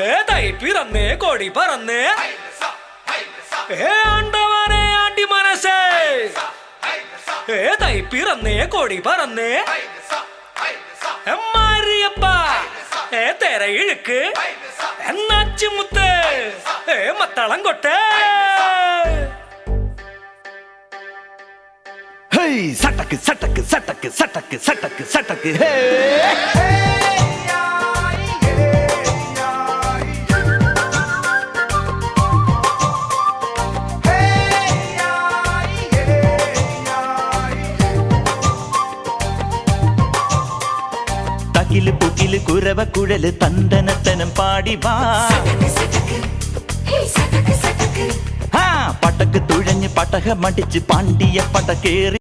ഏതായി പിറന്നേ കോടി പറന്നേ ആണ്ടവനെ ആണ്ടി മനസ്സേ ഏതായി പിറന്നേ കോടി പറന്നേ മാരിയപ്പ തെര ഇഴുക്ക് എന്നാച്ചുമുത്ത് മത്തളം കൊട്ടേ சட்டக்கு சட்டக்கு சட்டக்கு சட்டக்கு சட்டக்கு சட்டக்கு ஹே தகிலு புகிலு குரவ குழலு தந்தனத்தனம் பாடி வா പടക്ക് തുഴഞ്ഞ് പടക മടിച്ച് പാണ്ടിയ പടക്കേറി